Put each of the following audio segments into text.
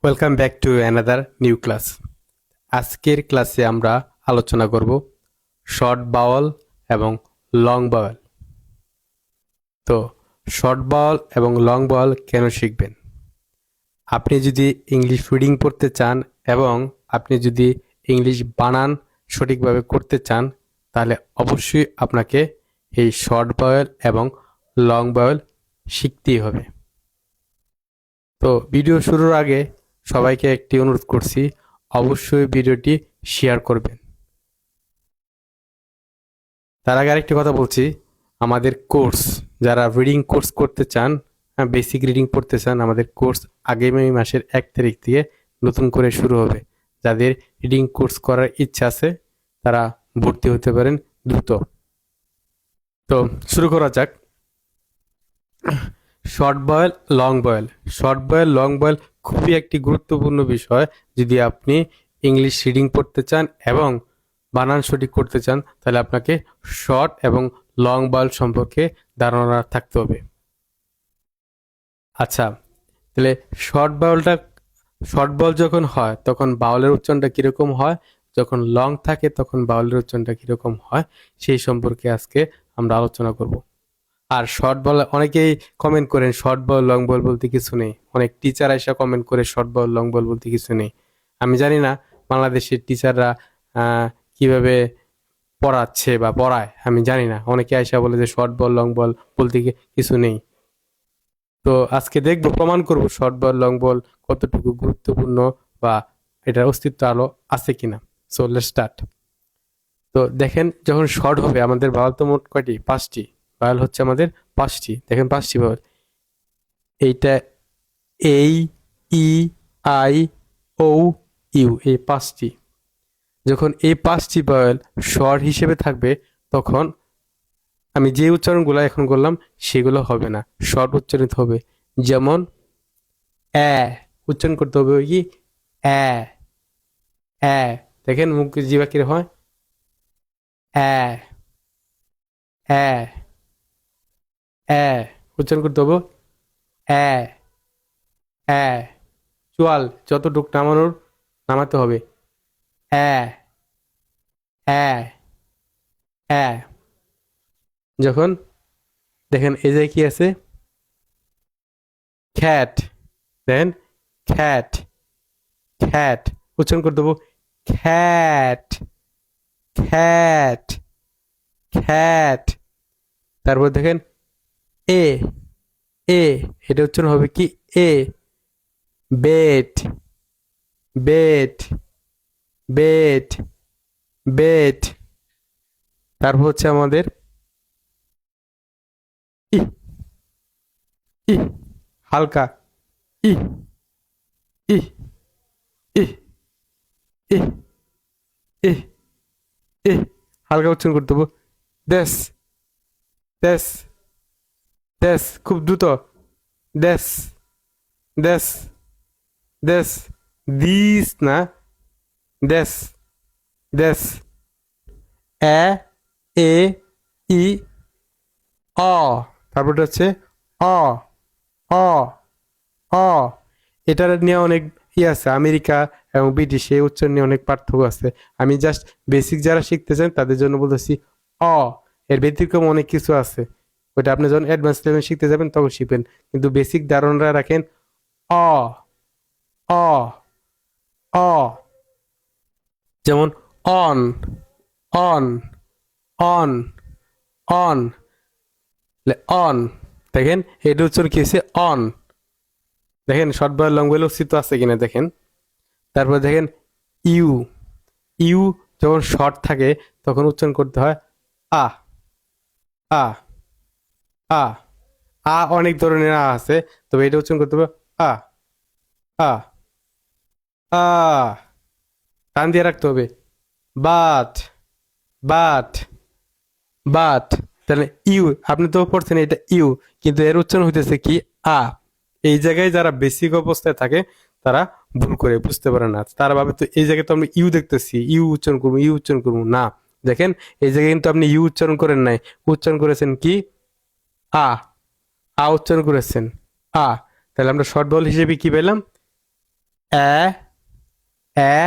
Welcome back to another new class. আজকের ক্লাসে আমরা আলোচনা করব শর্ট বাওয়াল এবং লং বাওয়াল। তো শর্ট বাওয়াল এবং লং বাওয়াল কেন শিখবেন? আপনি যদি ইংলিশ রিডিং পড়তে চান এবং আপনি যদি ইংলিশ বানান সঠিকভাবে করতে চান, তাহলে অবশ্যই আপনাকে এই শর্ট বাওয়াল এবং লং বাওয়াল শিখতেই হবে। তো ভিডিও শুরুর আগে সবাইকে একটি অনুরোধ করছি, অবশ্যই ভিডিওটি শেয়ার করবেন। তার আগে আরেকটি কথা বলছি, আমাদের কোর্স যারা রিডিং কোর্স করতে চান, বেসিক রিডিং পড়তে চান, আমাদের কোর্স আগামী মাসের 1 তারিখ থেকে নতুন করে শুরু হবে। যাদের রিডিং কোর্স করার ইচ্ছা আছে তারা ভর্তি হতে পারেন দ্রুত। তো শুরু করা যাক। Short vowel, long vowel. Short vowel, long vowel খুবই একটি গুরুত্বপূর্ণ বিষয়। যদি আপনি ইংলিশ রিডিং পড়তে চান এবং বানান সঠিক করতে চান, তাহলে আপনাকে শর্ট এবং লং বয়েল সম্পর্কে ধারণা থাকতে হবে। আচ্ছা, তাহলে শর্ট বয়েল যখন হয় তখন বাউলের উচ্চারণটা কীরকম হয়, যখন লং থাকে তখন বাউলের উচ্চারণটা কীরকম হয়, সেই সম্পর্কে আজকে আমরা আলোচনা করব। আর শর্ট বল অনেকেই কমেন্ট করেন শর্ট বল লং বল বলতে কিছু নেই। অনেক টিচার এসে কমেন্ট করে শর্ট বল লং বল বলতে কিছু নেই। আমি জানি না বাংলাদেশের টিচাররা কিভাবে পড়াচ্ছে বা পড়ায়, আমি জানি না। অনেকে আইসা বলে যে শর্ট বল লং বল বলতে কিছু নেই। তো আজকে দেখবো, প্রমাণ করব শর্ট বল লং বল কতটুকু গুরুত্বপূর্ণ বা এটার অস্তিত্ব আলো আছে কিনা। So let's start. তো দেখেন, যখন শর্ট হবে আমাদের ভাওয়াল তো মোট কয়টি? 5টি। ভাওয়াল হচ্ছে আমাদের 5টি। দেখেন 5টি ভাওয়াল। এইটা এই, ই, আই, ও, ইউ, এই 5টি। যখন এই 5টি ভাওয়াল শর্ট হিসেবে থাকবে, তখন আমি যে উচ্চারণগুলো এখন করলাম সেগুলো হবে না, শর্ট উচ্চারিত হবে। যেমন উচ্চারণ করতে হবে কি দেখেন মুখ জিবা কিরকম হয়, উচ্চারণ করতে হবে চুয়াল যতটুক নামাতে হবে। যখন দেখেন এই যে কি আছে, খ্যাট, দেখেন খ্যাট, খ্যাট উচ্চারণ করতে হবে খ্যাট, খ্যাট, খ্যাট। তারপর দেখেন এ, এটা উচ্চারণ হবে কি বেট, বেট, বেট, বেট। তারপর হচ্ছে আমাদের ই, ই হালকা, ই, ই, ই, ই, ই, ই হালকা উচ্চারণ করতে হবে দেশ, দেশ, দেশ খুব দ্রুত, দেশ, দেশ, দেশ, দিস না, দেশ, দেশ। এ, ই, তারপরটা হচ্ছে অ, অ, অ। এটার নিয়ে অনেক আছে, আমেরিকা এবং ব্রিটিশে উচ্চারণ নিয়ে অনেক পার্থক্য আছে। আমি জাস্ট বেসিক যারা শিখতে চান তাদের জন্য বলতেছি অ। এর ব্যতিক্রম অনেক কিছু আছে, ওইটা আপনি যখন অ্যাডভান্স লেভেল শিখতে যাবেন তখন শিখবেন। কিন্তু বেসিক ধারণা রাখেন অ, অ, অ। যেমন on, on, on, on, on. দেখেন এটা উচ্চারণ কি হয়েছে অন। দেখেন শর্ট বয়েল লং বয়েল অস্তিত্ব আছে কিনা দেখেন। তারপর দেখেন ইউ, ইউ যখন শর্ট থাকে তখন উচ্চারণ করতে হয় আ, আ, আ। অনেক ধরনের আছে, তবে এটা উচ্চারণ করতে হবে আ, আ, আ। টান দিয়ে রাখতে হবে বাট, বাট, বাট। তাহলে ইউ আপনি তো পড়ছেন এটা ইউ, কিন্তু এর উচ্চারণ হইতেছে কি আ। এই জায়গায় যারা বেসিক অবস্থায় থাকে তারা ভুল করে বুঝতে পারে না, তারা ভাবে তো এই জায়গায় তো আমরা ইউ দেখতেছি, ইউ উচ্চারণ করবো, ইউ উচ্চারণ করবো না। দেখেন এই জায়গায় কিন্তু আপনি ইউ উচ্চারণ করেন নাই, উচ্চারণ করেছেন কি আ, উচ্চারণ করেছেন আ। তাহলে আমরা শর্ট বল হিসেবে কি পেলাম এ এ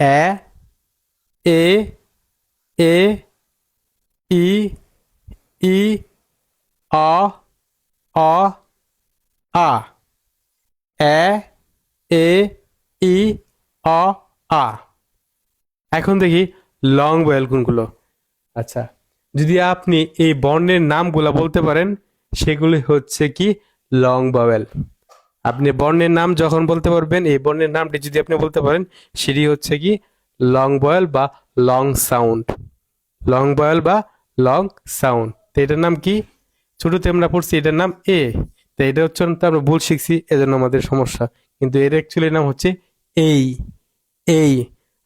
এ এ এ ই ই অ অ আ এ এ ই অ আ। এখন দেখি লং ভয়েল কোনগুলো। আচ্ছা, যদি আপনি এই বর্ণের নামগুলো বলতে পারেন সেগুলি হচ্ছে কি লং ভাওয়েল। আপনি বর্ণের নাম যখন বলতে পারবেন, এই বর্ণের নামটি যদি আপনি বলতে পারেন সেটি হচ্ছে কি লং ভয়েল বা লং সাউন্ড। লং ভয়েল বা লং সাউন্ড, তো এটার নাম কি? ছোটতে আমরা পড়ছি এটার নাম এ, তো এটা হচ্ছে তো আমরা ভুল শিখছি এজন্য আমাদের সমস্যা, কিন্তু এর অ্যাকচুয়ালি নাম হচ্ছে এই এই,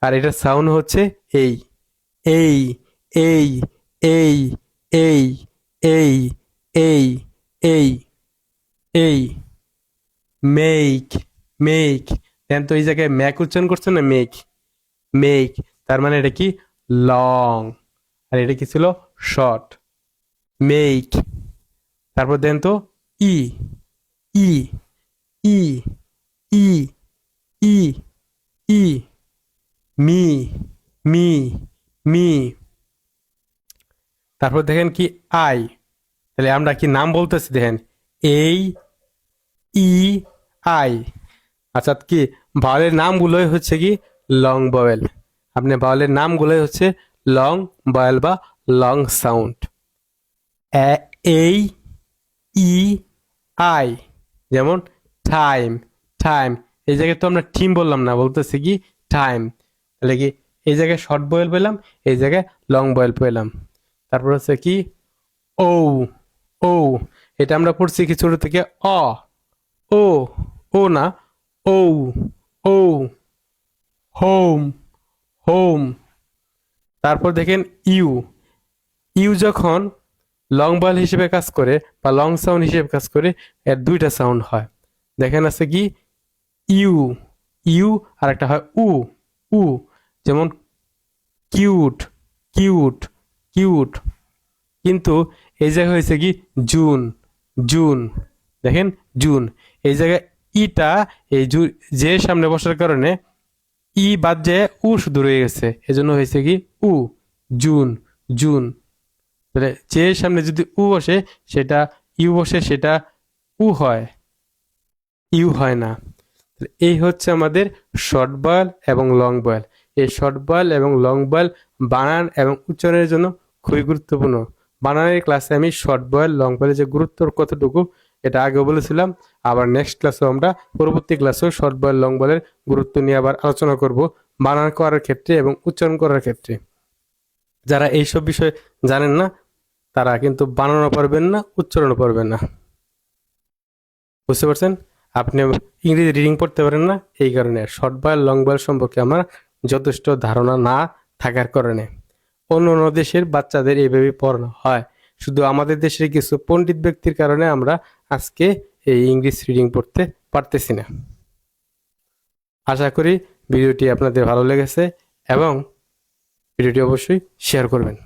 আর এটার সাউন্ড হচ্ছে এই এই এই এই এই এই এই এই এই মেক মেক। দেন তো এই জায়গায় ম্যাক উচ্চারণ করছে না, মেক মেক, তার মানে এটা কি লং, আর এটা কি ছিল শর্ট, মেক। তারপর দেন তো ই ই ই ই ই ই মি মি মি। তারপর দেখেন কি আই, তাহলে আমরা কি নাম বলতেছি দেখেন এই ই আই। আচ্ছা, কি ভাওয়েলের নামগুলোই হচ্ছে কি লং ভাওয়েল। আপনি ভাওয়েলের নামগুলোই হচ্ছে লং ভাওয়েল বা লং সাউন্ড। এই ই আই, যেমন টাইম টাইম, এই জায়গায় তো আমরা টিম বললাম না, বলতেছি কি টাইম, তাহলে কি এই জায়গায় শর্ট বয়েল পেলাম, এই জায়গায় লং বয়েল পেলাম। তারপর হচ্ছে কি ও ও, এটা আমরা পড়ছি কি ছোট থেকে অ ও ও না ও ও হোম হোম। তারপর দেখেন ইউ ইউ যখন লং বয়েল হিসেবে কাজ করে বা লং সাউন্ড হিসেবে কাজ করে, এর দুইটা সাউন্ড হয়। দেখেন আছে কি ইউ ইউ, আর একটা হয় উ উ, যেমন কিউট কিউট কিউট। কিন্তু এই জায়গায় হয়েছে কি জুন জুন, দেখেন জুন, এই জায়গায় ইটা এই যে সামনে বসার কারণে ই বাদ যায় উ শুধু রয়ে গেছে, এজন্য হয়েছে কি উ জুন জুন। তাহলে যে সামনে যদি উ বসে সেটা ইউ বসে, সেটা উ হয়, ইউ হয় না। এই হচ্ছে আমাদের শর্ট বয়েল এবং লং বয়েল। এই শর্ট বয়েল এবং লং বয়েল বানান এবং উচ্চারণের জন্য খুবই গুরুত্বপূর্ণ। বানানের ক্লাসে আমি শর্ট বয়েল লং বয়েলের যে গুরুত্ব কতটুকু এটা আগেও বলেছিলাম। আবার নেক্সট ক্লাসেও আমরা পরবর্তী ক্লাসেও শর্ট বয়েল লং বয়েলের গুরুত্ব নিয়ে আবার আলোচনা করব, বানান করার ক্ষেত্রে এবং উচ্চারণ করার ক্ষেত্রে। যারা এইসব বিষয় জানেন না তারা কিন্তু বানানো পারবেন না, উচ্চারণও পারবেন না। বুঝতে পারছেন? আপনি ইংরেজি রিডিং পড়তে পারেন না এই কারণে, শর্ট বয়েল লং বয়েল সম্পর্কে আমার যথেষ্ট ধারণা না থাকার কারণে। অন্য অন্য দেশের বাচ্চাদের এইভাবে পড়ানো হয়, শুধু আমাদের দেশের কিছু পণ্ডিত ব্যক্তির কারণে আমরা আজকে এই ইংলিশ রিডিং পড়তে পারতেছি না। আশা করি ভিডিওটি আপনাদের ভালো লেগেছে এবং ভিডিওটি অবশ্যই শেয়ার করবেন।